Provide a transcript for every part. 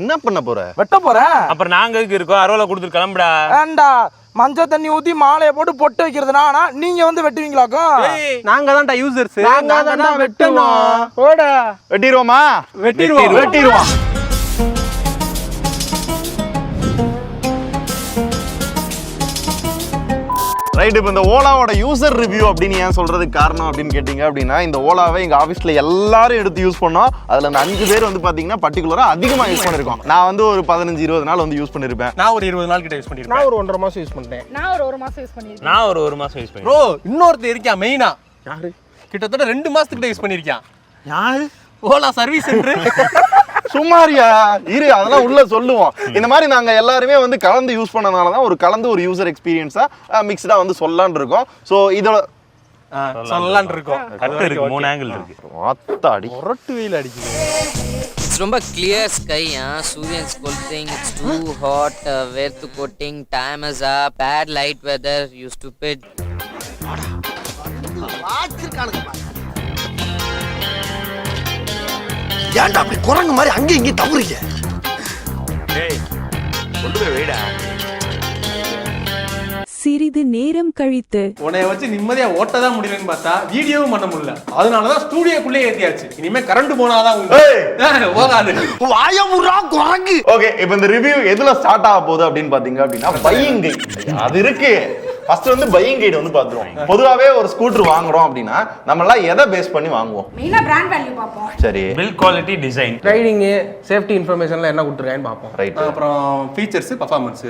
என்ன பண்ண போற? வெட்ட போற. அப்புறம் நாங்க எதுக்கு இருக்கோம்? அறுவலை கொடுத்து கிளம்புடா. ஏண்டா மஞ்சள் தண்ணி ஊத்தி மாலையை போட்டு பொட்டு வைக்கிறதுனா நீங்க வந்து வெட்டுவீங்களாக்கா? நாங்க தான்டா யூசர்ஸ். நாங்க தான் வெட்டணும். போடா. வெட்டிடுவோமா? வெட்டிடுவோம். ரைட். இப்போ இந்த ஓலாவோட யூசர் ரிவ்யூ அப்படின்னு ஏன் சொல்றதுக்கு காரணம் அப்படின்னு கேட்டீங்க அப்படின்னா, இந்த ஓலாவை எங்க ஆஃபீஸ்ல எல்லாரும் எடுத்து யூஸ் பண்ணோம். அதுல அந்த 5 பேர் வந்து பாத்தீங்கன்னா பர்டிகுலரா அதிகமா யூஸ் பண்ணிருக்கோம். நான் வந்து ஒரு 15-20 நாள் வந்து யூஸ் பண்ணிருப்பேன். நான் ஒரு 20 நாள் கிட்ட யூஸ் பண்ணிருக்கேன். நான் ஒரு 1.5 மாசம் யூஸ் பண்ணிட்டேன். நான் ஒரு 1 மாசம் யூஸ் பண்ணிருக்கேன். நான் ஒரு 1 மாசம் யூஸ் பண்ணேன். ப்ரோ இன்னொருத்தர் இருக்கான் மெயினா. யாரு? கிட்டத்தட்ட 2 மாசத்துக்கிட்ட யூஸ் பண்ணிருக்கான். யாரு? Ola service centre. சுமாரியா இரு, அதெல்லாம் உள்ள சொல்லுவோம். இந்த மாதிரி நாங்க எல்லாருமே வந்து கலந்து யூஸ் பண்ணனால தான் ஒரு யூசர் எக்ஸ்பீரியன்ஸா மிக்ஸ்டா வந்து சொல்லலாம்னு இருக்கோம். சோ இதோட சொல்லலாம்னு இருக்கோம். கரெக்ட் இருக்கு, 3 ஆங்கிள் இருக்கு. ஆத்தாடி ரொட்டு வெயில் அடிக்குது. It's ரொம்ப clear sky, Surian scolding, it's too hot, வேர்த்து coating, time is up, bad light weather, you stupid. ஏன்டா அப்படி குரங்கு மாதிரி அங்கே இங்கே தவறுங்க? டேய் கொண்டு போய் வைடா. சிறிது நேரம் கழித்து உன்னைய வச்சு நிம்மதியா ஓட்ட தான் முடியலன்னு பார்த்தா வீடியோவும் பண்ண முடியல. அதனாலதான் ஸ்டூடியோக்குள்ளே ஏத்தியாச்சு. இனிமே கரண்ட் போனாதான் போகாது. வாயமுறா குரங்கு. ஓகே, இப்போ இந்த ரிவ்யூ எதுல ஸ்டார்ட் ஆக போகுது அப்படின்னு பாத்தீங்க அப்படின்னா, பையிங் கைட் அது இருக்கு. ஃபர்ஸ்ட் வந்து பையிங் கைட் வந்து பாத்துருவோம். பொதுவாவே ஒரு ஸ்கூட்டர் வாங்குறோம் அப்படின்னா நம்ம எல்லாம் எதை பேஸ் பண்ணி வாங்குவோம்? மெயினா பிராண்ட் வேல்யூ பாப்போம். சரி, build quality, design, riding, safety இன்ஃபர்மேஷன்லாம் என்ன கொடுத்துருக்கான்னு பாப்போம். ரைட். அப்புறம் ஃபீச்சர்ஸ், பெர்ஃபார்மன்ஸ்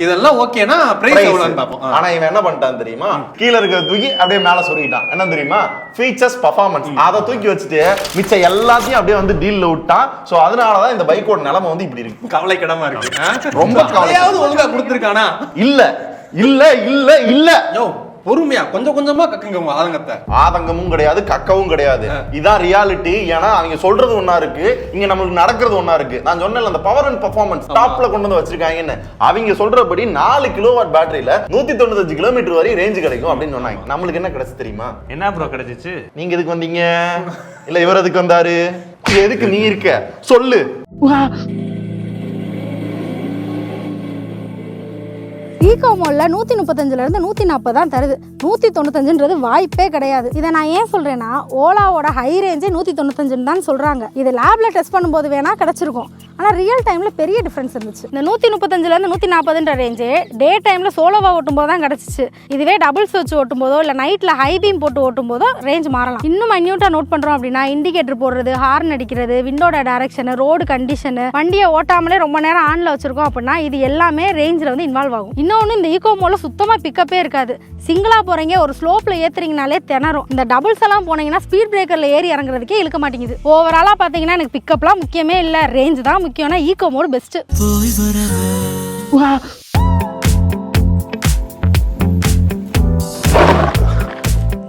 இதெல்லாம் ஓகேனா பிரைஸ் எவ்வளவுன்னு பாப்போம். ஆனா இவன் என்ன பண்ணிட்டான் தெரியுமா? கீழ இருக்க தூக்கி அப்படியே மேல சொல்லிட்டான். என்ன தெரியுமா? ஃபீச்சர்ஸ், பெர்ஃபார்மன்ஸ் அதை தூக்கி வச்சுட்டு மிச்ச எல்லாத்தையும் அப்படியே வந்து டீல்ல விட்டான். சோ அதனாலதான் இந்த பைக்கோட நிலைமை வந்து இப்படி இருக்கு. கவலைக்கிடமா இருக்கு. ரொம்ப கவலையாவது ஒழுங்கா கொடுத்துருக்கானா? இல்ல இல்ல இல்ல இல்ல. யோ பொறுமையா கொஞ்சம் கொஞ்சமா கக்குங்க. ஆதங்கமும் கிடையாது, கக்கவும் கிடையாது. இதான் ரியாலிட்டி. ஏன்னா அவங்க சொல்றது ஒன்னா இருக்கு, இங்க நமக்கு நடக்கிறது ஒன்னா இருக்கு. நான் சொன்னேன்ல அந்த பவர் அண்ட் பெர்ஃபார்மன்ஸ் டாப்ல கொண்டு வந்து வச்சிருக்காங்கன்னு. அவங்க சொல்றபடி 4 கிலோவாட் பேட்டரியில 195 கிலோமீட்டர் வரை ரேஞ்ச் கிடைக்கும் அப்படின்னு சொன்னாங்க. நம்மளுக்கு என்ன கிடைச்சு தெரியுமா? என்ன ப்ரோ கிடைச்சிச்சு? நீங்க எதுக்கு வந்தீங்க? இல்ல இவர் எதுக்கு வந்தாரு? எதுக்கு நீ இருக்க சொல்லு. ஈகோமோல்ல 135ல இருந்து 140 தான் தருது. 195ன்றது வாய்ப்பே கிடையாது. இதை நான் ஏன் சொல்றேன்னா, ஓலாவோட ஹை ரேஞ்சே 195 தான் சொல்றாங்க. இது லேப்ல டெஸ்ட் பண்ணும்போது வேணா கிடைச்சிருக்கும். ஆனா ரியல் டைம்ல பெரிய டிஃபரன்ஸ் இருந்துச்சு. இந்த 135ல இருந்து 140ன்ற ரேஞ்சே டே டைம்ல சோலோவா ஓட்டும் போது தான் கிடைச்சிச்சு. இதுவே டபுள்ஸ் வச்சு ஓட்டும் போதோ இல்ல நைட்ல ஹை பீம் போட்டு ஓட்டும் போதோ ரேஞ்ச் மாறலாம். இன்னும் மைன்யூட்டா நோட் பண்றோம் அப்படின்னா, இண்டிகேட்டர் போடுறது, ஹார்ன் அடிக்கிறது, விண்டோட டைரக்ஷன், ரோடு கண்டிஷன், வண்டியை ஓட்டாமலே ரொம்ப நேரம் ஆன்ல வச்சிருக்கோம் அப்படின்னா இது எல்லாமே ரேஞ்சில் வந்து இன்வால்வ் ஆகும். இன்னொன்று, இந்த ஈகோமோல சுத்தமா பிக்கப்பே இருக்காது. சிங்கிளா போறீங்க ஒரு ஸ்லோப்ல ஏத்துறீங்கனாலே திணறும். இந்த டபுள்ஸ் எல்லாம் போனீங்கன்னா ஸ்பீட் பிரேக்கர்ல ஏறி இறங்குறதுக்கே இழுக்க மாட்டேங்குது. ஓவராலா பாத்தீங்கன்னா எனக்கு பிக்கப்லாம் முக்கியமே இல்ல, ரேஞ்ச் தான் முக்கியம்னா ஈகோமோடு பெஸ்ட்.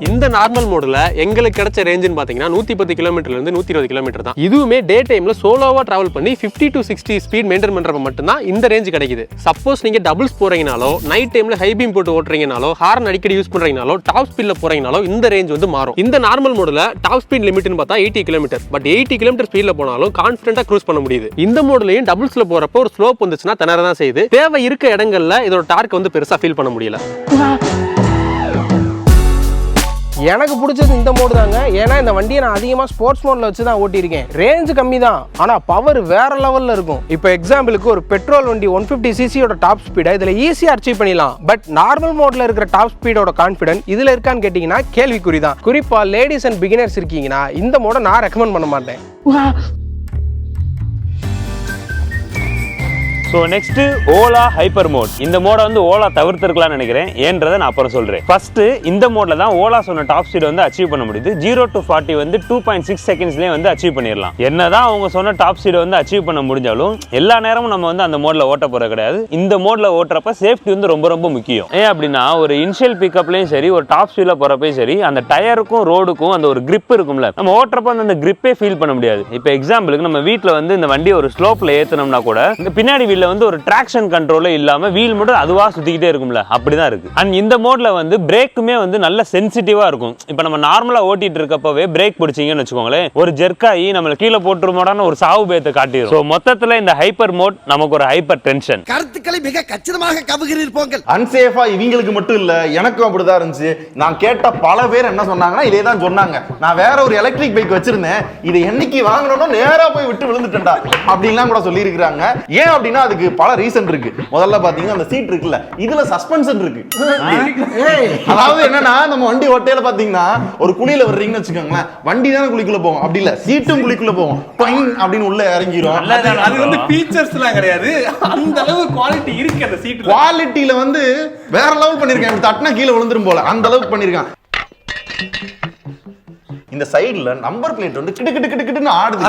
இந்த நார்மல் மோட்ல எங்களுக்கு கிடைச்ச ரேஞ்சுன்னு பாத்தீங்கன்னா 110 கிலோமீட்டர்ல இருந்து 120 கிலோமீட்டர் தான். இதுவுமே டே டைம்ல சோலோவா டிராவல் பண்ணி 50 to 60 ஸ்பீட் மெயின்டைன் பண்றப்ப மட்டும்தான் இந்த ரேஞ்ச் கிடைக்குது. சப்போஸ் நீங்க டபுள்ஸ் போறீங்கனாலோ, நைட் டைம்ல ஹை பீம் போட்டு ஓட்டுறீங்கனாலோ, ஹார்ன் அடிக்கடி யூஸ் பண்றீங்கனாலோ, டாப் ஸ்பீட்ல போறீங்கனாலோ இந்த ரேஞ்ச் வந்து மாறும். இந்த நார்மல் மோட்ல டாப் ஸ்பீட் லிமிட்னு பார்த்தா 80 கிலோமீட்டர். பட் 80 கிலோமீட்டர் ஸ்பீட்ல போனாலும் கான்ஃபிடென்ட்டா க்ரூஸ் பண்ண முடியுது. இந்த மோட்லயும் டபுள்ஸ்ல போறப்போ ஒரு ஸ்லோப் வந்துச்சுன்னா திணற தான் செய்யுது. தேவை இருக்க இடங்கள்ல இதோட டார்க் வந்து பெருசா ஃபீல் பண்ண முடியல. எனக்கு பிடிச்சது இந்த மோடு தாங்க. ஏன்னா இந்த வண்டியை நான் அதிகமாக ஸ்போர்ட்ஸ் மோடில் வச்சு தான் ஓட்டியிருக்கேன். ரேஞ்சு கம்மி தான், ஆனால் பவர் வேற லெவலில் இருக்கும். இப்போ எக்ஸாம்பிளுக்கு ஒரு பெட்ரோல் வண்டி 150cc டாப் ஸ்பீடை இதில் ஈஸியாக அச்சீவ் பண்ணிடலாம். பட் நார்மல் மோடில் இருக்கிற டாப் ஸ்பீடோட கான்ஃபிடன்ஸ் இதில் இருக்கான்னு கேட்டிங்கன்னா கேள்விக்குறி தான். குறிப்பாக லேடிஸ் அண்ட் பிகினர்ஸ் இருக்கீங்கன்னா இந்த மோடை நான் ரெக்கமெண்ட் பண்ண மாட்டேன். So next Ola hyper mode. இந்த மோடை வந்து ஓலா தவிர்த்திருக்கலாம்னு நினைக்கிறேன். ஏன்றதை நான் அப்புறம் சொல்றேன். ஃபர்ஸ்ட் இந்த மோட்ல தான் ஓலா சொன்ன டாப் ஸ்பீட் வந்து அச்சீவ் பண்ண முடியுது. 0 to 40 வந்து 2.6 செகண்ட்ஸ்லேயே வந்து அச்சீவ் பண்ணிடலாம். என்னதான் அவங்க சொன்ன டாப் ஸ்பீடை வந்து அச்சீவ் பண்ண முடிஞ்சாலும் எல்லா நேரமும் நம்ம வந்து அந்த மோட்ல ஓட்ட போற கிடையாது. இந்த மோட்ல ஓட்டுறப்ப சேஃப்டி வந்து ரொம்ப ரொம்ப முக்கியம். ஏன் அப்படின்னா, ஒரு இனிஷியல் பிக்கப்லயும் சரி, ஒரு டாப் ஸ்பீட்ல போறப்பயும் சரி, அந்த டயருக்கும் ரோடுக்கும் அந்த ஒரு கிரிப் இருக்கும்ல, நம்ம ஓட்டுறப்ப அந்த கிரிப்பே ஃபீல் பண்ண முடியாது. இப்போ எக்ஸாம்பிளுக்கு நம்ம வீட்டில் வந்து இந்த வண்டியை ஒரு ஸ்லோப்ல ஏத்தனோம்னா கூட இந்த பின்னாடி வண்டியில வந்து ஒரு டிராக்ஷன் கண்ட்ரோலே இல்லாம வீல் மட்டும் அதுவா சுத்திக்கிட்டே இருக்கும்ல, அப்படிதான் இருக்கு. அண்ட் இந்த மோட்ல வந்து பிரேக்குமே வந்து நல்ல சென்சிட்டிவா இருக்கும். இப்போ நம்ம நார்மலா ஓட்டிட்டு இருக்கப்பவே பிரேக் பிடிச்சிங்கன்னு வச்சுக்கோங்களேன், ஒரு ஜெர்க்காயி நம்மள கீழே போட்டுருமோடான ஒரு சாவு பயத்தை காட்டிடும். ஸோ மொத்தத்துல இந்த ஹைப்பர் மோட் நமக்கு ஒரு ஹைப்பர் டென்ஷன். கருத்துக்களை மிக கச்சிதமாக கவுகிறீர் போங்கள். அன்சேஃபா இவங்களுக்கு மட்டும் இல்ல, எனக்கும் அப்படிதான் இருந்துச்சு. நான் கேட்ட பல பேர் என்ன சொன்னாங்கன்னா இதே தான் சொன்னாங்க. நான் வேற ஒரு எலக்ட்ரிக் பைக் வச்சிருந்தேன், இதை என்னைக்கு வாங்கணும்னு நேரா போய் விட்டு விழுந்துட்டேன்டா அப்படின்லாம் கூட சொல்லி இருக்கிறாங்க. ஏன் அப்படின்னா அதுக்கு பல ரீசன் இருக்கு. முதல்ல பாத்தீங்கன்னா அந்த சீட் இருக்குல்ல, இதுல சஸ்பென்ஷன் இருக்கு. அதாவது என்னன்னா நம்ம வண்டி ஓட்டையில பாத்தீங்கன்னா ஒரு குழியில வர்றீங்கன்னு வச்சுக்கோங்களேன், வண்டி தானே குழிக்குள்ள போகும், அப்படி இல்ல சீட்டும் குழிக்குள்ள போகும், டைம் அப்படின்னு உள்ள இறங்கிரும். அது வந்து ஃபீச்சர்ஸ்லாம் கிடையாது, அந்த அளவு குவாலிட்டி இருக்கு அந்த சீட்ல. குவாலிட்டியில வந்து வேற லெவல் பண்ணிருக்காங்க. தட்டினா கீழே விழுந்துரும் போல அந்த அளவுக்கு பண்ணிருக்காங்க. இந்த சைடுல நம்பர் பிளேட் வந்து கிடு கிடு கிடு கிடுன்னு ஆடுது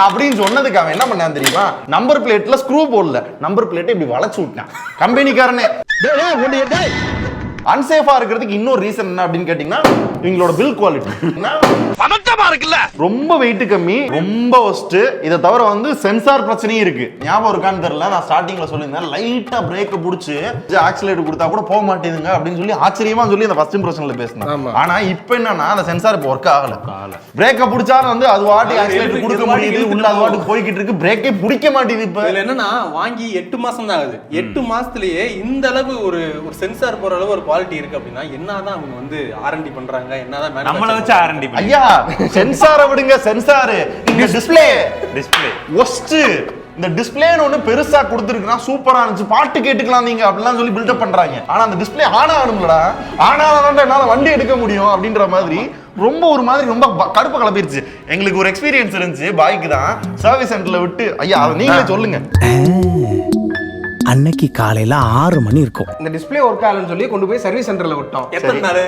அப்படின்னு சொன்னதுக்கு அவன் என்ன பண்ணான் தெரியுமா, நம்பர் பிளேட்ல ஸ்க்ரூ போடல, நம்பர் பிளேட்டை இப்படி வளைச்சு விட்டான் கம்பெனிக்காரனே. அன்சேஃபா இருக்கிறதுக்கு இன்னொரு ரீசன் என்ன அப்படின்னு கேட்டீங்கன்னா இவங்களோட பில் குவாலிட்டி இருக்குல்ல, ரொம்ப வெயிட் கம்மி, ரொம்ப ஒஸ்ட். இதை தவிர வந்து சென்சார் பிரச்சனையும் இருக்கு. ஞாபகம் இருக்கான்னு தெரியல, நான் ஸ்டார்டிங்ல சொல்லியிருந்தேன் லைட்டா பிரேக் பிடிச்சி ஆக்சிலேட்டர் கொடுத்தா கூட போக மாட்டேங்குங்க அப்படின்னு சொல்லி ஆச்சரியமா சொல்லி அந்த ஃபர்ஸ்ட் இம்ப்ரெஷன்ல பேசினேன். ஆனா இப்போ என்னன்னா அந்த சென்சார் இப்போ ஒர்க் ஆகல. பிரேக்க பிடிச்சா வந்து அது வாட்டி ஆக்சிலேட்டர் கொடுக்க முடியுது, உள்ள அது வாட்டி போய்கிட்டு இருக்கு, பிரேக்கே பிடிக்க மாட்டேங்குது. இப்போ என்னன்னா வாங்கி 8 மாசம் தான் ஆகுது. 8 மாசத்துலயே இந்த அளவு ஒரு சென்சார் போற அளவு ஒரு குவாலிட்டி இருக்கு அப்படின்னா என்னதான் அவங்க வந்து R&D பண்றாங்க, என்னதான் நம்மள வச்சு R&D பண்ணி. ஐயா சென்சாரை விடுங்க, சென்சார் இந்த டிஸ்ப்ளே ஒஸ்ட். இந்த டிஸ்ப்ளேன்னு ஒண்ணு பெருசா கொடுத்துருக்குன்னா சூப்பரா இருந்துச்சு, பாட்டு கேட்டுக்கலாம் நீங்க அப்படிலாம் சொல்லி பில்டப் பண்றாங்க. ஆனா அந்த டிஸ்ப்ளே ஆன் ஆகணும்லடா, ஆனாதான் என்னால வண்டி எடுக்க முடியும் அப்படின்ற மாதிரி ரொம்ப ஒரு மாதிரி ரொம்ப கடுப்பு கிளப்பிருச்சு. எங்களுக்கு ஒரு எக்ஸ்பீரியன்ஸ் இருந்துச்சு, பாய்க்கு தான் சர்வீஸ் சென்டர்ல விட்டு. ஐயா அதை நீங்களே சொல்லுங்க. அன்னைக்கு காலையில 6 மணி இருக்கும். இந்த டிஸ்ப்ளே ஒர்க் ஆகலன்னு சொல்லி கொண்டு போய் சர்வீஸ் சென்டர்ல விட்டோம். எத்தனை நாள்?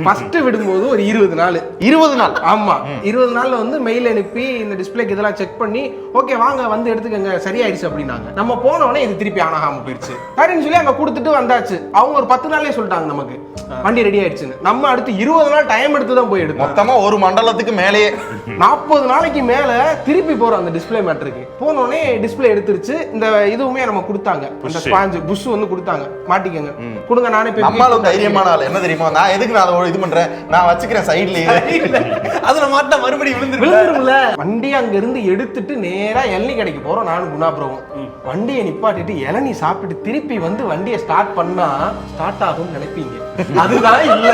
ஃபர்ஸ்ட் விடும்போது ஒரு 20 நாள். 20 நாள்? ஆமா, 20 நாள்ல வந்து மெயில் அனுப்பி இந்த டிஸ்ப்ளேக்கு இதெல்லாம் செக் பண்ணி ஓகே வாங்க வந்து எடுத்துக்கங்க சரியாயிடுச்சு அப்படின்னாங்க. நம்ம போனோடனே இது திருப்பி ஆன் ஆகாம போயிடுச்சு. சரின்னு சொல்லி அங்க கொடுத்துட்டு வந்தாச்சு. அவங்க ஒரு 10 நாள்லயே சொல்லிட்டாங்க நமக்கு வண்டி ரெடி ஆயிடுச்சுன்னு. நம்ம அடுத்து 20 நாள் டைம் எடுத்து தான் போய் எடுத்தோம். மொத்தமா ஒரு மண்டலத்துக்கு மேலேயே 40 நாளைக்கு மேல திருப்பி போறோம் அந்த டிஸ்ப்ளே மேட்டருக்கு. போனோடனே டிஸ்ப்ளே எடுத்துருச்சு. இந்த இதுவுமே நம்ம கொடுத்தாங்க, அந்த ஸ்பாஞ்ச் புஷ் வந்து கொடுத்தாங்க, மாட்டிக்கங்க கொடுங்க. நானே போய் நம்மளும் தைரியமான ஆள். என்ன தெரியுமா, நான் எதுக்கு நான் இது பண்றேன், நான் வச்சுக்கிறேன் சைடுலயே. அதுல மாட்டா மறுபடியும் விழுந்துரும்ல. வண்டி அங்க இருந்து எடுத்துட்டு நேரா இளநீ கடைக்கு போறோம். நானும் குணாபுரமும் வண்டியை நிப்பாட்டிட்டு இளநீ சாப்பிட்டு திருப்பி வந்து வண்டியை ஸ்டார்ட் பண்ணா ஸ்டார்ட் ஆகும்னு நினைப்பீங்க, அதுதான் இல்ல.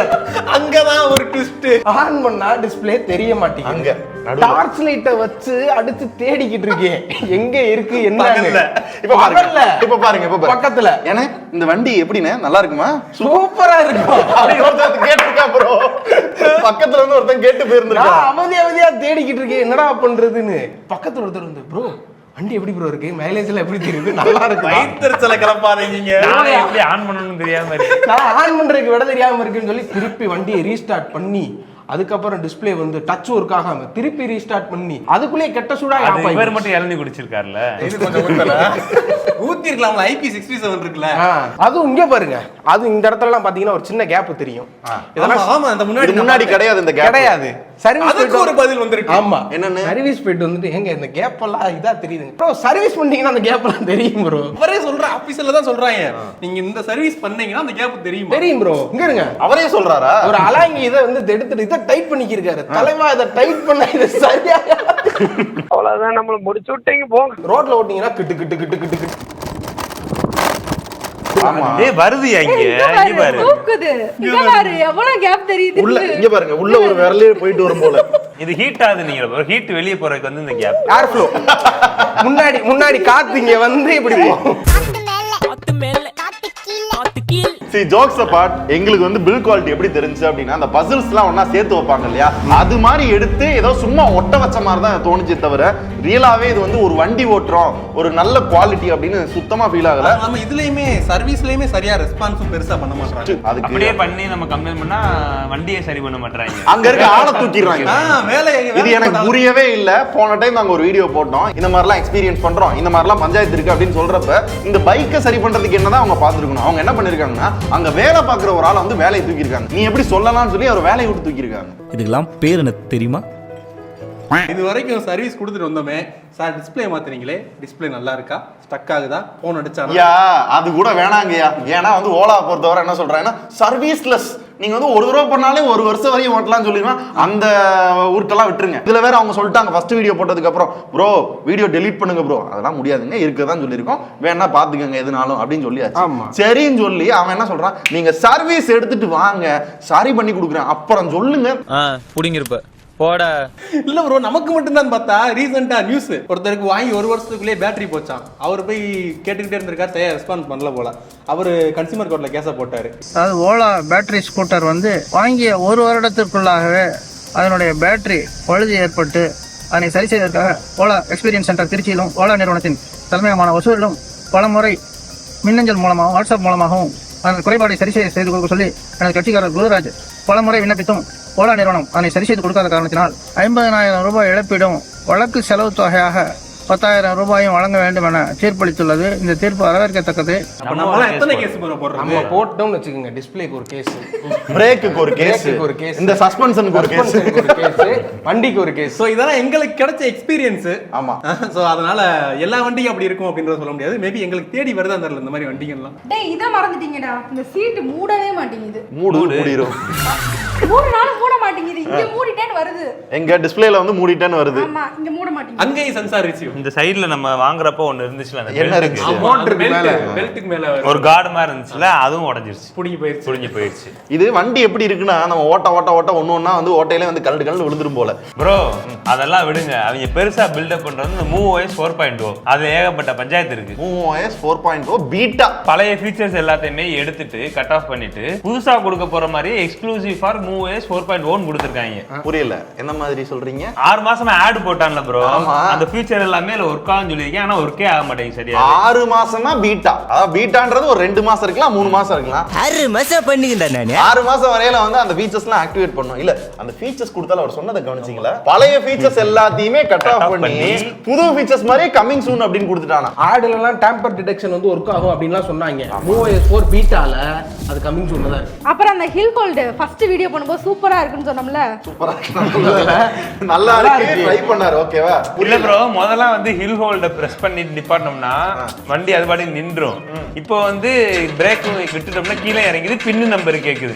அங்கதான் ஒரு ட்விஸ்ட். ஆன் பண்ணா டிஸ்ப்ளே தெரிய மாட்டேங்குது. டார்ச் லைட்டை வச்சு அடுத்து தேடிக்கிட்டு இருக்கேன் எங்க இருக்கு என்ன. இப்ப பாருங்க பக்கத்துல ஏன்னா இந்த வண்டி எப்படின்னு நல்லா இருக்குமா, சூப்பரா இருக்கும் கேட்டிருக்கா ப்ரோ. பக்கத்துல வந்து ஒருத்தன் கேட்டு போயிருந்தா அமைதியா தேடிக்கிட்டு இருக்கேன் என்னடா பண்றதுன்னு. பக்கத்துல ஒருத்தர் வந்து ப்ரோ வண்டி எப்படி ப்ரோ இருக்கு, மைலேஜ்ல எப்படி தெரியுது, நல்லா இருக்கு. வயிற்றுச்சல கிளப்பாதீங்க, எப்படி ஆன் பண்ணணும்னு தெரியாம நான் ஆன் பண்றதுக்கு விட தெரியாம இருக்குன்னு சொல்லி திருப்பி வண்டியை ரீஸ்டார்ட் பண்ணி அதுக்கப்புறம் டிஸ்ப்ளே வந்து டச் ஒர்க் ஆகாம திருப்பி ரீஸ்டார்ட் பண்ணி அதுக்குள்ளே கெட்ட சூடா இவர் மட்டும் இளநீ குடிச்சிருக்காருல்ல, இது கொஞ்சம் ஊத்தி இருக்கலாம்ல. IP67 இருக்குல்ல, அதுவும் இங்க பாருங்க, அது இந்த இடத்துல எல்லாம் பாத்தீங்கன்னா ஒரு சின்ன கேப் தெரியும். இதெல்லாம் ஆமா அந்த முன்னாடி கிடையாது, இந்த கேப் கிடையாது. சர்வீஸ் ஒரு பதில் வந்திருக்கு. ஆமா என்னன்னு சர்வீஸ் போயிட்டு வந்துட்டு எங்க இந்த கேப் எல்லாம் இதா தெரியுதுங்க ப்ரோ. சர்வீஸ் பண்ணீங்கன்னா அந்த கேப் எல்லாம் தெரியும் ப்ரோ. அவரே சொல்ற ஆபீஸ்ல தான் சொல்றாங்க, நீங்க இந்த சர்வீஸ் பண்ணீங்கன்னா அந்த கேப் தெரியும் ப்ரோ. இங்க இருங்க, அவரே சொல்றாரா. ஒரு அலாங்கி இதை வந்து எடுத்துட்டு இதை டைட் பண்ணிக்கிருக்காரு தலைவா. இதை டைட் பண்ண இது சரியா அவ்வளவுதான், நம்மள முடிச்சு விட்டீங்க போங்க. ரோட்ல ஓட்டிங்கன்னா கிட்டு கிட்டு கிட்டு கிட்டு கிட்டு வருதுயா இங்க பாரு. இங்க பாரு எவ்வளவு கேப் தெரியுது. உள்ள இங்க பாருங்க, உள்ள ஒரு விரலே போயிட்டு வரும் போல. இது ஹீட் ஆகுது. நீங்க ஹீட் வெளியே போறதுக்கு வந்து இந்த கேப் ஏர் ஃப்ளோ முன்னாடி காத்து இங்க வந்து இப்படி போகும். See, jokes apart, எங்களுக்கு வந்து பில் குவாலிட்டி எப்படி தெரிஞ்சு அப்படின்னா அந்த பசில்ஸ்லாம் ஒண்ணா சேர்த்து வைப்பாங்க இல்லையா, அது மாதிரி எடுத்து ஏதோ சும்மா ஒட்ட வச்ச மாதிரி தான் தோணுச்சே தவிர ரியலாவே இது வந்து ஒரு வண்டி ஓட்டுறோம் ஒரு நல்ல குவாலிட்டி அப்படின்னு சுத்தமா ஃபீல் ஆகல. நம்ம இதுலயுமே சர்வீஸ்லயுமே சரியா ரெஸ்பான்ஸும் பெருசா பண்ண மாட்டாங்க. அதுக்கு அப்படியே பண்ணி நம்ம கம்ப்ளைண்ட் பண்ணா வண்டியை சரி பண்ண மாட்டாங்க, அங்க இருக்க ஆளை தூக்கிடுறாங்க. இது எனக்கு புரியவே இல்ல. போன டைம் நாங்க ஒரு வீடியோ போட்டோம், இந்த மாதிரிலாம் எக்ஸ்பீரியன்ஸ் பண்றோம், இந்த மாதிரிலாம் பஞ்சாயத்து இருக்கு அப்படின்னு சொல்றப்ப இந்த பைக்கை சரி பண்றதுக்கு என்னதான் அவங்க பாத்துருக்கணும். அவங்க என்ன பண்ணிருக்காங்கன்னா அங்க வேலை பார்க்குற ஒரு ஆளை வந்து வேலையை தூக்கியிருக்காங்க. நீ எப்படி சொல்லலாம்னு சொல்லி அவர் வேலையை விட்டு தூக்கியிருக்காங்க. இதுக்கெல்லாம் பேர் என்ன தெரியுமா? இது வரைக்கும் சர்வீஸ் கொடுத்துட்டு வந்தோமே சார், டிஸ்பிளே மாத்துறீங்களே, டிஸ்பிளே நல்லா இருக்கா, ஸ்டக் ஆகுதா, போன் அடிச்சா? அது கூட வேணாங்கய்யா. ஏன்னா வந்து ஓலா பொறுத்தவரை என்ன சொல்றாங்கன்னா சர்வீஸ்லெஸ். நீங்க வந்து ஒரு தடவை பண்ணாலே ஒரு வருஷம் வரையும் ஓட்டலாம்னு சொல்லிடுவேன். அந்த ஊருக்கெல்லாம் விட்டுருங்க. இதுல வேற அவங்க சொல்லிட்டாங்க ஃபர்ஸ்ட் வீடியோ போட்டதுக்கு அப்புறம், ப்ரோ வீடியோ டெலீட் பண்ணுங்க ப்ரோ. அதெல்லாம் முடியாதுங்க, இருக்கதான் சொல்லியிருக்கோம், வேணா பாத்துக்கங்க எதுனாலும் அப்படின்னு சொல்லியாச்சு. சரின்னு சொல்லி அவன் என்ன சொல்றான், நீங்க சர்வீஸ் எடுத்துட்டு வாங்க, சரி பண்ணி கொடுக்குறேன், அப்புறம் சொல்லுங்க. புடிங்கிருப்ப போட இல்ல ப்ரோ, நமக்கு மட்டும்தான் பார்த்தா ரீசெண்டா நியூஸ் ஒருத்தருக்கு வாங்கி 1 வருஷத்துக்குள்ளே பேட்டரி போச்சான். அவர் போய் கேட்டுக்கிட்டே இருந்திருக்காரு, சரியா ரெஸ்பான்ஸ் பண்ணல போல. அவர் கன்சியூமர் கோர்ட்ல கேஸ போட்டாரு. அதாவது ஓலா பேட்டரி ஸ்கூட்டர் வந்து வாங்கிய 1 வருடத்திற்குள்ளாகவே அதனுடைய பேட்டரி பழுது ஏற்பட்டு அதனை சரி செய்வதற்காக ஓலா எக்ஸ்பீரியன்ஸ் சென்டர் திருச்சியிலும் ஓலா நிறுவனத்தின் தலைமையகமான ஒசூரிலும் பல முறை மின்னஞ்சல் மூலமாகவும் வாட்ஸ்அப் மூலமாகவும் அதன் குறைபாடை சரி செய்து கொடுக்க சொல்லி எனது கட்சிக்காரர் குருராஜ் பல முறை விண்ணப்பித்தும் ஓலா நிறுவனம் அதனை சரி செய்து கொடுக்காத காரணத்தினால் 50,000 ரூபாய் இழப்பீடும் வழக்கு செலவு தொகையாக 10,000 ரூபாயும் வழங்க வேண்டும் என தீர்ப்பளித்துள்ளது. இந்த தீர்ப்பு வரவேற்கத்தக்கது. நம்ம போட்டோம்னு வச்சுக்கோங்க, டிஸ்பிளேக்கு ஒரு கேஸ், பிரேக்குக்கு ஒரு கேஸ், இந்த சஸ்பென்ஷனுக்கு ஒரு கேஸ், வண்டிக்கு ஒரு கேஸ். ஸோ இதெல்லாம் எங்களுக்கு கிடைச்ச எக்ஸ்பீரியன்ஸ். ஆமா. ஸோ அதனால எல்லா வண்டியும் அப்படி இருக்கும் அப்படின்றத சொல்ல முடியாது. மேபி எங்களுக்கு தேடி வருதா தெரியல இந்த மாதிரி வண்டிகள்லாம். டேய் இதை மறந்துட்டீங்கடா, இந்த சீட்டு மூடவே மாட்டேங்குது. மூடிரும். 3 நாள் மூட மாட்டேங்குது. இங்க மூடிட்டேன்னு வருது, எங்க டிஸ்பிளேல வந்து மூடிட்டேன்னு வருது. ஆமா இங்க மூட மாட்டேங்குது. அங்கேயும் சென்சார் ரிசீவ். இந்த சைடுல நம்ம வாங்குறப்போ ஒன்னு இருந்துச்சுல, என்ன இருக்கு? பெல்ட்டுக்கு மேல ஒரு கார்டு மாதிரி இருந்துச்சுல, அதுவும் உடைஞ்சிருச்சு, புடிங்கி போயிருச்சு. இது வண்டி எப்படி இருக்குன்னா, நம்ம ஓட்ட ஒண்ணா வந்து ஓட்டையில வந்து கல்லு விழுந்துரும் போல. ப்ரோ அதெல்லாம் விடுங்க, அவங்க பெருசா பில்டப் பண்றது இந்த MoveOS 4.0. அது ஏகப்பட்ட பஞ்சாயத்து இருக்கு. MoveOS 4.0 பீட்டா பழைய ஃபீச்சர்ஸ் எல்லாத்தையுமே எடுத்துட்டு கட் ஆஃப் பண்ணிட்டு புதுசா கொடுக்க போற மாதிரி எக்ஸ்க்ளூசிவ் ஃபார் MoveOS 4.1 கொடுத்திருக்காங்க. புரியல என்ன மாதிரி சொல்றீங்க? 6 மாசமா ஆட் போட்டான்ல ப்ரோ, அந்த ஃபீச்சர் எல்லாமே ஒர்க் ஆகும் சொல்லிருக்கேன். ஆனா ஒர்க்கே ஆக மாட்டேங்குது சரியா. 6 மாசமா பீட்டா. அதாவது பீட்டான்றது ஒரு 2 மாசம் இருக்கலாம், 3 மாசம் இருக்கலாம். 6 மாசம் பண்ணுங்கடா நானு. 6 மாசம் வரையில வந்து அந்த ஃபீச்சர்ஸ்லாம் ஆக்டிவேட் பண்ணும். இல்ல அந்த ஃபீச்சர்ஸ் கொடுத்தால அவர் சொன்னதை கவனிச்சீங்களா? பழைய ஃபீச்சர்ஸ் எல்லாத்தையுமே கட் ஆஃப் பண்ணி புது ஃபீச்சர்ஸ் மாதிரி கமிங் சூன் அப்படின்னு கொடுத்துட்டானா. ஆடுல எல்லாம் டேம்பர் டிடெக்ஷன் வந்து ஒர்க் ஆகும் அப்படின்லாம் சொன்னாங்க. MoveOS 4 பீட்டால அது கமிங் சூன் தான். அப்புறம் அந்த ஹில் ஹோல்ட் ஃபர்ஸ்ட் வீடியோ பண்ணும்போது சூப்பரா இருக்குன்னு சொன்னோம்ல, சூப்பரா இருக்கு, நல்லா இருக்கு, ட்ரை பண்ணாரு. ஓகேவா? இல்ல ப்ரோ, முதல்ல வந்து ஹில் ஹோல்ட பிரஸ் பண்ணி நிப்பாட்டோம்னா வண்டி அது பாடி நின்றும். இப்போ வந்து பிரேக் விட்டுட்டோம்னா கீழே இறங்குது, பின்னு நம்பர் கேக்குது.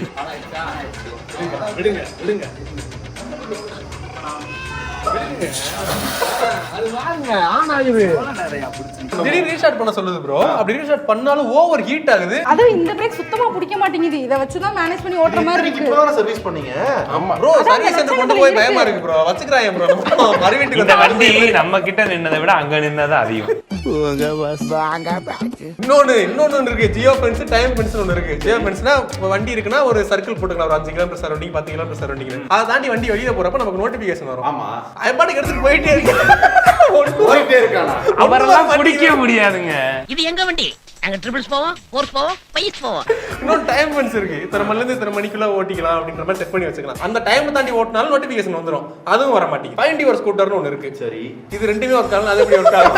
திடீர்னு ரீஸ்டார்ட் பண்ண சொல்லுது ப்ரோ. அப்படி ரீஸ்டார்ட் பண்ணாலும் ஓவர் ஹீட் ஆகுது. அது இந்த பிரேக் சுத்தமா பிடிக்க மாட்டேங்குது. இத வச்சு தான் மேனேஜ் பண்ணி ஓட்ற மாதிரி இருக்கு. இப்போதான் சர்வீஸ் பண்ணீங்க. ஆமா ப்ரோ, சர்வீஸ் சென்டர் கொண்டு போய் பயமா இருக்கு ப்ரோ. வச்சுக்கறாங்க ப்ரோ. மறுவீட்டுக்கு இந்த வண்டி நம்ம கிட்ட நின்னதை விட அங்க நின்னதா அதிகம். இன்னொன்னு இருக்கு, ஜியோ பென்ஸ், டைம் பென்ஸ் ஒன்னு இருக்கு. ஜியோ பென்ஸ்னா வண்டி இருக்குன்னா ஒரு சர்க்கிள் போட்டுக்கலாம், ஒரு 5 கிலோமீட்டர் சரௌண்டிங், 10 கிலோமீட்டர் சரௌண்டிங். அதை தாண்டி வண்டி வெளியில போறப்ப நமக்கு நோட்டிபிகேஷன் வரும். ஆமா, ஐபாட்டுக்கு எடுத்துட்டு போயிட்டே இருக்கானா? அவரெல்லாம் பிடிக்க முடியாதுங்க. இது எங்க வண்டி? அங்க ட்ரிபிள்ஸ் போவோம், ஃபோர்ஸ் போவோம், பைஸ் போவோம். இன்னொரு டைம் பென்ஸ் இருக்கு. இத்தனை மணில இருந்து இத்தனை மணிக்குள்ள ஓட்டிக்கலாம் அப்படின்ற மாதிரி செட் பண்ணி வச்சுக்கலாம். அந்த டைம் தாண்டி ஓட்டினாலும் நோட்டிபிகேஷன் வந்துரும். அதுவும் வர மாட்டேங்குது. ஃபைண்ட் யுவர் ஸ்கூட்டர்னு ஒன்னு இருக்கு. சரி, இது ரெண்டுமே ஒர்க் ஆகலாம். அது எப்படி ஒர்க் ஆகும்?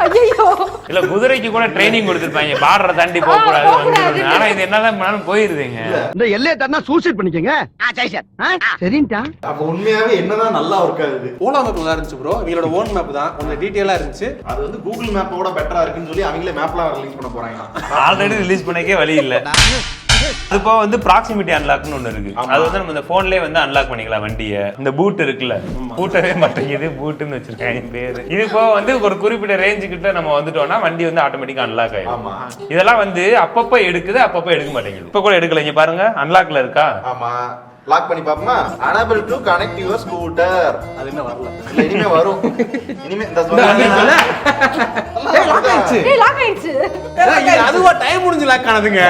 ஐயோ, இல்ல குதிரைக்கு கூட ட்ரைனிங் கொடுத்திருப்பாங்க, பார்டரை தாண்டி போக கூடாது வந்து. ஆனா இது என்னதான் பண்ணாலும் போயிருதுங்க. இந்த எல்லையை தாண்டா சூசைட் பண்ணிக்கங்க. சரி சார், சரின்டா. அப்ப உண்மையாவே என்னதான் நல்லா ஒர்க் ஆகுது. ஓலா மேப் நல்லா இருந்துச்சு ப்ரோ. இவங்களோட ஓன் மேப் தான், கொஞ்சம் டீடைலா இருந்துச்சு. அது வந்து கூகுள் மேப்போட பெட்டரா இருக்குன்னு சொல்லி அவங்களே மேப்லாம் ரிலீஸ் பண்ண போறாங்க. ஆல்ரெடி ரிலீஸ் பண்ணக்கே வழி இல்ல. இப்போ வந்து ப்ராக்சிமிட்டி அன்லாக்னு ஒன்று இருக்கு. அது வந்து நம்ம இந்த போன்லயே வந்து அன்லாக் பண்ணிக்கலாம் வண்டியை. இந்த பூட் இருக்குல்ல, பூட்டவே மாட்டேங்குது, பூட்டுன்னு வச்சிருக்காங்க பேரு. இது இப்போ வந்து ஒரு குறிப்பிட்ட ரேஞ்சு கிட்ட நம்ம வந்துட்டோம்னா வண்டி வந்து ஆட்டோமேட்டிக்கா அன்லாக் ஆயிடும். இதெல்லாம் வந்து அப்பப்போ எடுக்குது, அப்பப்போ எடுக்க மாட்டேங்குது. இப்போ கூட எடுக்கல, இங்க பாருங்க அன்லாக்ல இருக்கா. ஆமா, லாக் பண்ணி பாப்போமா? unable to connect your scooter. அது என்ன வரல, இல்ல இனிமே வரும். இனிமே இந்த லாக் ஆயிடுச்சு. அதுவா டைம் முடிஞ்சு லாக் ஆனதுங்க.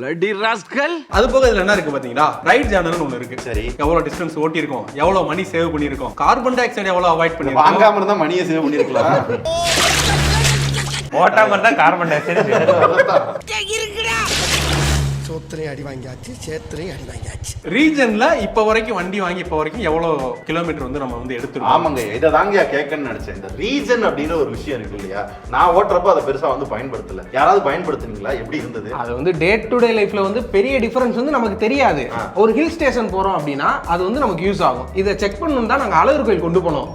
Lady rascal. அது போக இதுல என்ன இருக்கு பாத்தீங்களா, ரைட் ஜேர்னல்னு ஒன்னு இருக்கு. சரி, எவ்வளவு டிஸ்டன்ஸ் ஓட்டி இருக்கோம், எவ்வளவு மணி சேவ் பண்ணிருக்கோம், கார்பன் டை ஆக்சைடு எவ்வளவு அவாய்ட் பண்ணிருக்கோம். வாங்காம இருந்தா மணியை சேவ் பண்ணிருக்கலாம். ஓட்டாம இருந்தா கார்பன் டை ஆக்சைடு இருக்குடா. கூத்துரையும் அடி வாங்கியாச்சு, சேத்துரையும் அடி வாங்கியாச்சு. ரீஜன்ல இப்ப வரைக்கும் வண்டி வாங்கி இப்ப வரைக்கும் எவ்வளவு கிலோமீட்டர் வந்து நம்ம வந்து எடுத்துருக்கோம்? ஆமாங்க, இதை தாங்க கேட்கணும்னு நினைச்சேன். இந்த ரீஜன் அப்படின்ற ஒரு விஷயம் இருக்கு இல்லையா, நான் ஓட்டுறப்ப அதை பெருசா வந்து பயன்படுத்தல. யாராவது பயன்படுத்துனீங்களா? எப்படி இருந்தது? அது வந்து டே டு டே லைஃப்ல வந்து பெரிய டிஃபரன்ஸ் வந்து நமக்கு தெரியாது. ஒரு ஹில் ஸ்டேஷன் போறோம் அப்படின்னா அது வந்து நமக்கு யூஸ் ஆகும். இதை செக் பண்ணணும் தான் நாங்க அழகர் கோயில் கொண்டு போனோம்.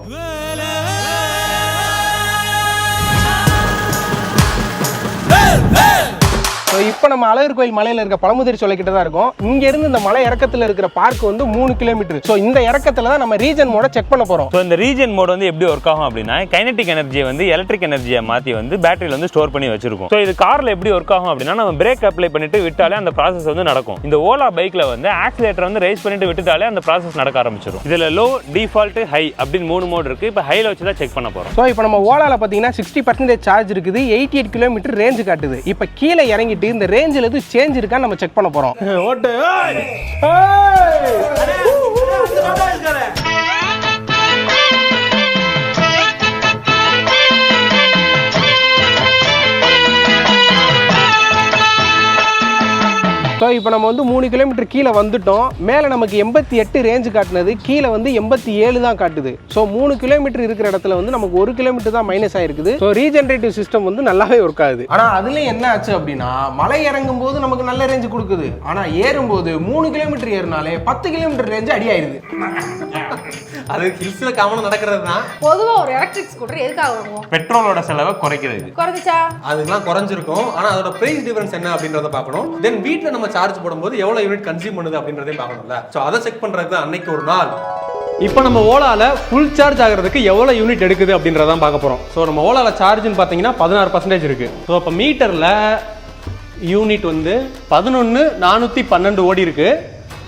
இப்போ நம்ம அழகர் கோயில் மலையில இருக்க பழமுதிர் சோலை கிட்ட தான் இருக்கும். இங்க இருந்து இந்த மலை இறக்கத்துல இருக்கிற பார்க் வந்து 3 கிலோமீட்டர். ஸோ இந்த இறக்கத்துல தான் நம்ம ரீஜன் மோட செக் பண்ண போறோம். ஸோ இந்த ரீஜன் மோட் வந்து எப்படி ஒர்க் ஆகும் அப்படின்னா, கைனடிக் எனர்ஜியை வந்து எலக்ட்ரிக் எனர்ஜியை மாற்றி வந்து பேட்டரியில் வந்து ஸ்டோர் பண்ணி வச்சிருக்கும். ஸோ இது காரில் எப்படி ஒர்க் ஆகும் அப்படின்னா, நம்ம பிரேக் அப்ளை பண்ணிட்டு விட்டாலே அந்த ப்ராசஸ் வந்து நடக்கும். இந்த ஓலா பைக்ல வந்து ஆக்சிலேட்டர் வந்து ரைஸ் பண்ணிட்டு விட்டுட்டாலே அந்த ப்ராசஸ் நடக்க ஆரம்பிச்சிடும். இதுல லோ, டிஃபால்ட், ஹை அப்படின்னு 3 மோட் இருக்கு. இப்போ ஹைல வச்சு தான் செக் பண்ண போறோம். ஸோ இப்போ நம்ம ஓலால பார்த்தீங்கன்னா 60% சார்ஜ் இருக்குது, 88 கிலோமீட்டர் ரேஞ்ச் காட்டுது. இப்போ கீழே இறங்கிட்டு இந்த ரேஞ்சில் எது சேஞ்ச் இருக்கா நம்ம செக் பண்ண போறோம். ஓட்டு ஸோ இப்போ நம்ம வந்து 3 கிலோமீட்டர் கீழே வந்துட்டோம். மேலே நமக்கு 88 ரேஞ்சு காட்டுனது, கீழே வந்து 87 தான் காட்டுது. ஸோ 3 கிலோமீட்டர் இருக்கிற இடத்துல வந்து நமக்கு 1 கிலோமீட்டர் தான் மைனஸ் ஆயிருக்குது. ஸோ ரீஜெனரேட்டிவ் சிஸ்டம் வந்து நல்லாவே ஒர்க் ஆகுது. ஆனால் அதுலேயும் என்ன ஆச்சு அப்படின்னா, மலை இறங்கும் போது நமக்கு நல்ல ரேஞ்சு கொடுக்குது. ஆனால் ஏறும்போது 3 கிலோமீட்டர் ஏறினாலே 10 கிலோமீட்டர் ரேஞ்சு அடி ஆயிருது. அது ஹில்ஸ்ல காமனா நடக்கிறது தான். பொதுவா ஒரு எலக்ட்ரிக் ஸ்கூட்டர் எதுக்காக வாங்குவோம்? பெட்ரோலோட செலவை குறைக்கிறது. குறைஞ்சிச்சா? அதுக்கெல்லாம் குறைஞ்சிருக்கும். ஆனா அதோட பிரைஸ் டிஃபரன்ஸ் என்ன அப்படின்றத பார்க்கணும். தென் வீட்டில் நம்ம சார்ஜ் போடும்போது எவ்வளவு யூனிட் கன்சியூம் பண்ணுது அப்படின்றதையும் பார்க்கணும்ல. ஸோ அதை செக் பண்றது தான் அன்னைக்கு ஒரு நாள். இப்போ நம்ம ஓலால ஃபுல் சார்ஜ் ஆகிறதுக்கு எவ்வளோ யூனிட் எடுக்குது அப்படின்றதான் பார்க்க போகிறோம். ஸோ நம்ம ஓலால சார்ஜ்னு பார்த்தீங்கன்னா 16% இருக்கு. ஸோ இப்போ மீட்டரில் யூனிட் வந்து 11,412 ஓடி இருக்கு.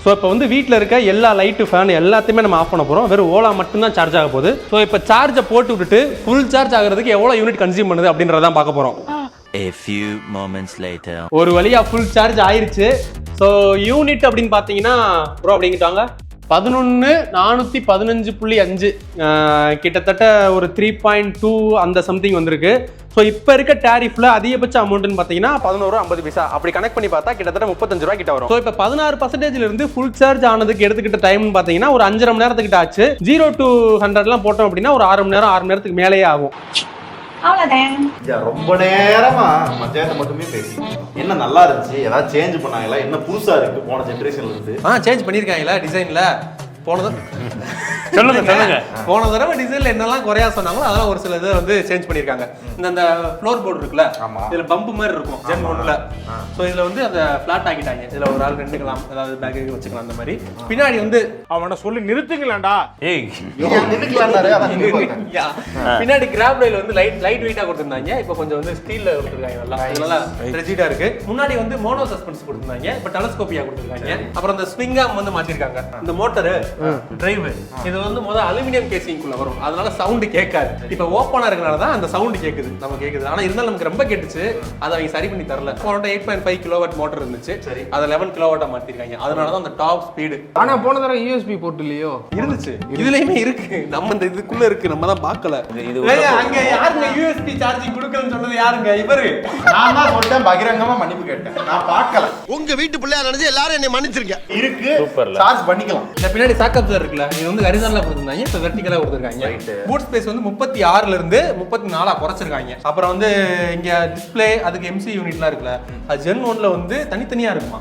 ஸோ இப்போ வந்து வீட்டில் இருக்க எல்லா லைட்டு, ஃபேன் எல்லாத்தையுமே நம்ம ஆஃப் பண்ண போகிறோம். வெறும் ஓலா மட்டும்தான் சார்ஜ் ஆக போகுது. ஸோ இப்போ சார்ஜை போட்டு விட்டுட்டு ஃபுல் சார்ஜ் ஆகிறதுக்கு எவ்வளோ யூனிட் கன்சியூம் பண்ணுது அப்படின்றதான் பார்க்க போகிறோம். A few moments later. ஒரு வழியா ஃபுல் சார்ஜ் ஆயிருச்சு. ஸோ யூனிட் அப்படின்னு பார்த்தீங்கன்னா ப்ரோ அப்படிங்கிட்டாங்க 11,415.5 கிட்டத்தட்ட ஒரு 3.2 அந்த சம்திங் வந்திருக்கு. ஸோ இப்போ இருக்க டேரிஃப்ல அதிகபட்ச அமௌண்ட்னு பார்த்தீங்கன்னா 11.50 அப்படி கனெக்ட் பண்ணி பார்த்தா கிட்டத்தட்ட 35 ரூபா கிட்ட வரும். ஸோ இப்போ 16% இருந்து ஃபுல் சார்ஜ் ஆனதுக்கு எடுத்துக்கிட்ட டைம்னு பார்த்தீங்கன்னா ஒரு 5.5 மணி நேரத்துக்கிட்ட ஆச்சு. 0 to 100 போட்டோம் அப்படின்னா ஒரு 6 மணி நேரத்துக்கு மேலேயே ஆகும். ரொம்ப நேரமா மத்தியானம் மட்டுமே பேசி என்ன நல்லா இருந்துச்சு, ஏதாவது சேஞ்ச் பண்ணாங்களா, என்ன புதுசா இருக்கு போன ஜெனரேஷன்ல இருந்து? சேஞ்ச் பண்ணிருக்காங்களா டிசைன்ல? சொல்லுங்க. போன தடவை டிசைன்ல என்னெல்லாம் குறையா சொன்னாங்களோ அதெல்லாம் ஒரு சில இதை வந்து சேஞ்ச் பண்ணிருக்காங்க. இந்த ஃப்ளோர் போர்டு இருக்குல்ல, இதுல பம்பு மாதிரி இருக்கும் ஜென் 1ல. சோ இதுல வந்து அதை ஃபிளாட் ஆக்கிட்டாங்க. இதுல ஒரு ஆள் நின்னுக்கலாம், அதாவது பேக் வச்சுக்கலாம் அந்த மாதிரி. பின்னாடி வந்து அவனை சொல்லி நிறுத்துங்களாண்டா, ஏய் நிறுத்துங்களாண்டாரு. பின்னாடி கிராப் ரயில் வந்து லைட் வெயிட்டா கொடுத்திருந்தாங்க. இப்போ கொஞ்சம் வந்து ஸ்டீல்ல கொடுத்திருக்காங்க. நல்லா ரெஜிடா இருக்கு. முன்னாடி வந்து மோனோ சஸ்பென்ஸ் கொடுத்திருந்தாங்க, இப்போ டெலஸ்கோபியா கொடுத்திருக்காங்க. அப்புறம் இந்த ஸ்விங் ஆர்ம் வந்து மாத்திருக்காங்க. இந்த மோட்டர் டிரைவ் இது வந்து முதல்ல அலுமினியம் கேசிங்குள்ள வரும், அதனால சவுண்ட் கேட்காது. இப்போ ஓப்பனா இருக்கனால தான் அந்த சவுண்ட் கேக்குது, நம்ம கேக்குது. ஆனா இருந்தாலும் நமக்கு ரொம்ப கேட்டுச்சு, அதை அவங்க சரி பண்ணி தரல. போன 8.5 கிலோவாட் மோட்டர் இருந்துச்சு, சரி அதை 11 கிலோவாட்டா மாத்திருக்காங்க. அதனால தான் அந்த டாப் ஸ்பீடு. ஆனா போன தடவை யூஎஸ்பி போர்ட் இல்லையோ? இருந்துச்சு, இதுலயுமே இருக்கு. நம்ம இந்த இதுக்குள்ள இருக்கு, நம்ம தான் பார்க்கல. அங்க யாருங்க யூஎஸ்பி சார்ஜிங் கொடுக்கலன்னு சொன்னது? யாருங்க இவரு? நான் தான் சொல்லிட்டேன், பகிரங்கமா மன்னிப்பு கேட்டேன். நான் பார்க்கல. உங்க வீட்டு பிள்ளையா நினைச்சு எல்லாரும் என்னை மன்னிச்சிருக்கேன். இருக்கு, சார்ஜ் பண்ணிக்கலாம். இந்த பின்னாடி சாக்கப் இருக்குல்ல, இது வந்து ஹரிசான்டலா கொடுத்திருந்தாங்க, இப்போ வெர்டிகலா கொடுத்திருக்காங்க. பூட் ஸ்பேஸ் வந்து 36ல இருந்து 34 குறைச்சிருக்காங்க. அப்புறம் வந்து இங்க டிஸ்ப்ளே, அதுக்கு எம்சி யூனிட்லாம் இருக்குல்ல, அது ஜென் 1ல வந்து தனித்தனியா இருக்குமா.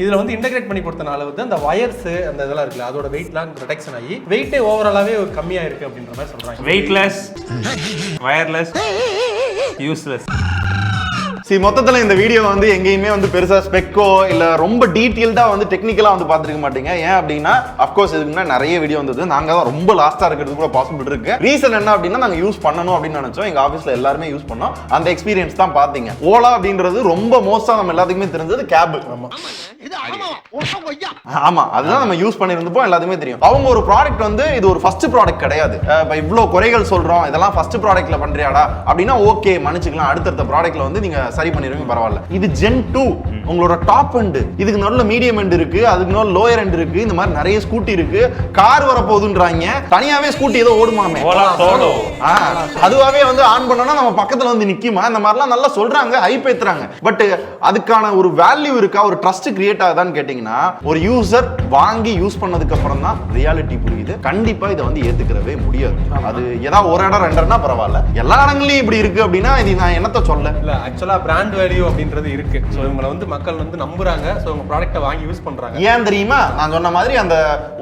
இதுல வந்து இன்டகிரேட் பண்ணி கொடுத்தனால வந்து அந்த வயர்ஸ் அந்த இதெல்லாம் இருக்குல்ல, அதோட வெயிட்லாம் ப்ரொடெக்ஷன் ஆகி வெயிட்டே ஓவராலாவே கம்மியா இருக்கு அப்படின்ற மாதிரி சொல்றாங்க. Weightless, wireless, useless. மொத்தத்தில் இந்த வீடியோ வந்து எங்கேயுமே வந்து பெருசாக ஸ்பெக்கோ இல்லை ரொம்ப டீட்டெயில்டாக வந்து டெக்னிக்கலாக வந்து பார்த்துருக்க மாட்டீங்க. ஏன் அப்படின்னா அஃப்கோர்ஸ் இதுக்கு முன்னாடி நிறைய வீடியோ வந்தது, நாங்கள் தான் ரொம்ப லாஸ்ட்டாக இருக்கிறது கூட பாசிபிள் இருக்கு. ரீசன் என்ன அப்படின்னா, நாங்கள் யூஸ் பண்ணணும் அப்படின்னு நினைச்சோம், எங்கள் ஆஃபீஸில் எல்லாருமே யூஸ் பண்ணோம், அந்த எக்ஸ்பீரியன்ஸ் தான் பார்த்தீங்க. ஓலா அப்படின்றது ரொம்ப மோஸ்ட்டாக நம்ம எல்லாத்துக்குமே தெரிஞ்சது கேப். ஆமா, அதுதான் நம்ம யூஸ் பண்ணிருந்தப்போ எல்லாத்துக்குமே தெரியும். அவங்க ஒரு ப்ராடக்ட் வந்து இது ஒரு ஃபர்ஸ்ட் ப்ராடக்ட் கிடையாது. இப்ப இவ்ளோ குறைகள் சொல்றோம், இதெல்லாம் ஃபர்ஸ்ட் ப்ராடக்ட்ல பண்றியாடா அப்படின்னா ஓகே மன்னிச்சுக்கலாம், அடுத்தடுத்த ப்ராடக்ட்ல வந்து நீங்க சரி பண்ணிருவீங்க, பரவாயில்ல. இது ஜென் 2 உங்களோட டாப் எண்ட், இதுக்கு நடுவுல மீடியம் எண்ட் இருக்கு, அதுக்கு நடுவுல லோயர் எண்ட் இருக்கு, இந்த மாதிரி நிறைய ஸ்கூட்டி இருக்கு. கார் வர போகுதுன்றாங்க, தனியாவே ஸ்கூட்டி ஏதோ ஓடுமாமே, அதுவாவே வந்து ஆன் பண்ணோம்னா நம்ம பக்கத்துல வந்து நிக்குமா, இந்த மாதிரிலாம் நல்லா சொல்றாங்க, ஹைப் ஏத்துறாங்க. பட் அதுக்கான ஒரு வேல்யூ இருக்கா, ஒரு ட்ரஸ்ட் கிரியேட் ஆகுதான்னு கேட்டீங்கன்னா ஒரு யூசர் வாங்கி யூஸ் பண்ணதுக்கு அப்புறம் தான் ரியாலிட்டி புரியுது. கண்டிப்பா இதை வந்து ஏத்துக்கிறவே முடியாது. அது ஏதாவது ஒரு இடம் ரெண்டர்னா பரவாயில்ல, எல்லா இடங்களையும் இப்படி இருக்கு அப்படின்னா இது நான் என்னத்த சொல்ல. இல்ல ஆக்சுவலா பிராண்ட் வேல்யூ அப்படின்றது இருக்கு. சோ இவங்களை வந்து மக்கள் வந்து நம்புறாங்க, சோ உங்க ப்ராடக்ட்டை வாங்கி யூஸ் பண்றாங்க. ஏன் தெரியுமா, நான் சொன்ன மாதிரி அந்த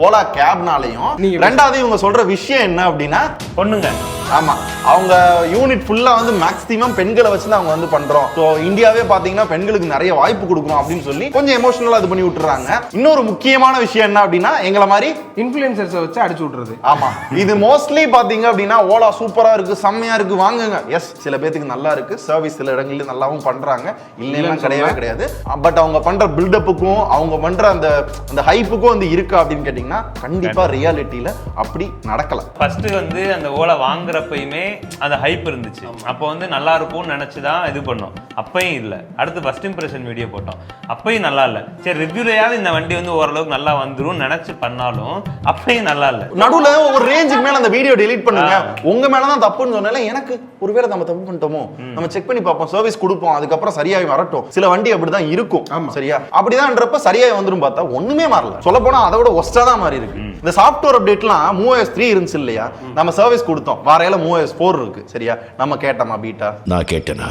ஓலா கேப்னாலையும் ரெண்டாவது இவங்க சொல்ற விஷயம் என்ன அப்படின்னா பொண்ணுங்க. ஆமா, அவங்க யூனிட் ஃபுல்லா வந்து மேக்ஸிமம் பெண்களை வச்சு தான் அவங்க வந்து பண்றோம். ஸோ இந்தியாவே பாத்தீங்கன்னா பெண்களுக்கு நிறைய வாய்ப்பு கொடுக்கணும் அப்படின்னு சொல்லி கொஞ்சம் எமோஷனலா இது பண்ணி விட்டுறாங்க. இன்னொரு முக்கியமான விஷயம் என்ன அப்படின்னா எங்களை மாதிரி இன்ஃப்ளூயன்சர்ஸை வச்சு அடிச்சு விட்டுறது. ஆமா, இது மோஸ்ட்லி பாத்தீங்க அப்படின்னா ஓலா சூப்பரா இருக்கு, செம்மையா இருக்கு, வாங்குங்க. எஸ், சில பேத்துக்கு நல்லா இருக்கு, சர்வீஸ் சில இடங்களில் நல்லாவும் பண்றாங்க, இல்லைன்னா கிடையவே கிடையாது. பட் அவங்க பண்ற பில்டப்புக்கும் அவங்க பண்ற அந்த ஹைப்புக்கும் வந்து இருக்கா அப்படின்னு கேட்டீங்கன்னா கண்டிப்பா ரியாலிட்டியில அப்படி நடக்கல. ஃபர்ஸ்ட் வந்து அந்த ஓலா வாங்குறப்பயுமே அந்த ஹைப் இருந்துச்சு, அப்போ வந்து நல்லா இருக்கும்னு நினைச்சுதான் இது பண்ணோம், அப்பயும் இல்லை. அடுத்து ஃபர்ஸ்ட் இம்ப்ரெஷன் வீடியோ போட்டோம், அப்பயும் நல்லா இல்லை. சரி ரிவ்யூலையாவது இந்த வண்டி வந்து ஓரளவுக்கு நல்லா வந்துரும் நினைச்சு பண்ணாலும் அப்பயும் நல்லா இல்லை. நடுவுல ஒரு ரேஞ்சுக்கு மேல அந்த வீடியோ டெலீட் பண்ணுங்க, உங்க மேலதான் தப்புன்னு சொன்னால எனக்கு ஒருவேளை நம்ம தப்பு பண்ணிட்டோமோ, நம்ம செக் பண்ணி பார்ப்போம், சர்வீஸ் கொடுப்போம், அதுக்கப்புறம் சரியாகி வரட்டும். சில வண்டி அப்படிதான் இருக்கும், சரியா? அப்படிதான்றப்ப சரியாகி வந்துரும் பார்த்தா ஒண்ணுமே மாறல. சொல்ல போனா அதை விட ஒஸ்டா தான் மாறி இருக்கு. இந்த சாஃப்ட்வேர் அப்டேட்லாம் MOS 3 இருந்துச்சு இல்லையா, நம்ம சர்வீஸ் கொடுத்தோம், வாரையில MOS 4 இருக்கு, சரியா? நம்ம கேட்டோமா பீட்டா? நான் கேட்டேனா?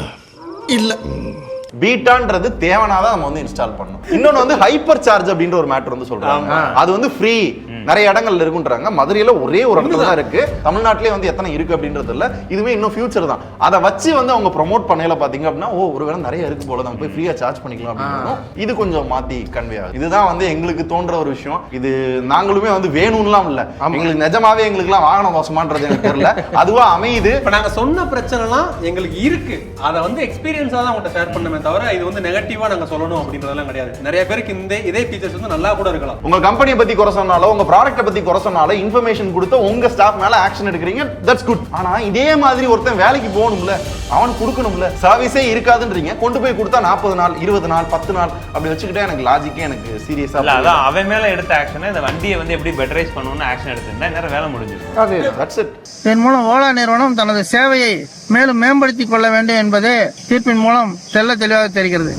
இல்ல. பீட்டான்றது தேவனாதான் நம்ம வந்து இன்ஸ்டால் பண்ணணும். இன்னொன்னு வந்து ஹைப்பர் சார்ஜ் அப்படின்ற ஒரு மேட்டர் வந்து சொல்றாங்க, அது வந்து ஃப்ரீ, நிறைய இடங்கள்ல இருக்குன்றாங்க. மதுரையில ஒரே ஒரு இடத்துல தான் இருக்கு, தமிழ்நாட்டிலே வந்து எத்தனை இருக்கு அப்படின்றது இல்ல. இதுவே இன்னும் ஃபியூச்சர் தான். அதை வச்சு வந்து அவங்க ப்ரோமோட் பண்ணல பாத்தீங்க அப்படின்னா ஓ ஒருவேளை நிறைய இருக்கு போல, நம்ம போய் ஃப்ரீயா சார்ஜ் பண்ணிக்கலாம் அப்படின்னு இது கொஞ்சம் மாத்தி கன்வே ஆகுது. இதுதான் வந்து எங்களுக்கு தோன்ற ஒரு விஷயம். இது நாங்களுமே வந்து வேணும்லாம் இல்ல, எங்களுக்கு நிஜமாவே எங்களுக்குலாம் வாகனம் மோசமான்றது எனக்கு தெரியல, அதுவா அமையுது. இப்ப நாங்க சொன்ன பிரச்சனைலாம் எங்களுக்கு இருக்கு, அதை வந்து எக்ஸ்பீரியன்ஸா தான் உங்கள்கிட்ட ஷேர் பண்ணமே தவிர இது வந்து நெகட்டிவா நாங்க சொல்லணும் அப்படின்றதெல்லாம் கிடையாது. நிறைய பேருக்கு இதே ஃபீச்சர்ஸ் வந்து நல்லா கூட இருக்கலாம். உங்க கம்பெனியை பத்தி குறை சொன்னாலோ உங்க ப்ராடக்ட்டை பத்தி குறை சொன்னாலோ இன்ஃபர்மேஷன் கொடுத்து உங்க ஸ்டாஃப் மேல ஆக்ஷன் எடுக்கிறீங்க, தட்ஸ் குட். ஆனா இதே மாதிரி ஒருத்தன் வேலைக்கு போகணும்ல, அவனுக்கு கொடுக்கணும்ல, சர்வீஸே இருக்காதுன்றீங்க, கொண்டு போய் கொடுத்தா 40 நாள் 20 நாள் 10 நாள் அப்படி வச்சுக்கிட்டே எனக்கு லாஜிக்கே எனக்கு சீரியஸா இல்ல. அதான் அவன் மேல எடுத்த ஆக்ஷன் இந்த வண்டியை வந்து எப்படி பெட்டரைஸ் பண்ணணும்னு ஆக்ஷன் எடுத்திருந்தா நேரம் வேலை முடிஞ்சிடும். அது தட்ஸ் இட். இதன் மூலம் ஓலா நிறுவனம் தனது சேவையை மேலும் மேம்படுத்திக் கொள்ள வேண்டும் என்பதே தீர்ப்பின் மூலம் தெளிவாக தெரிகிறது.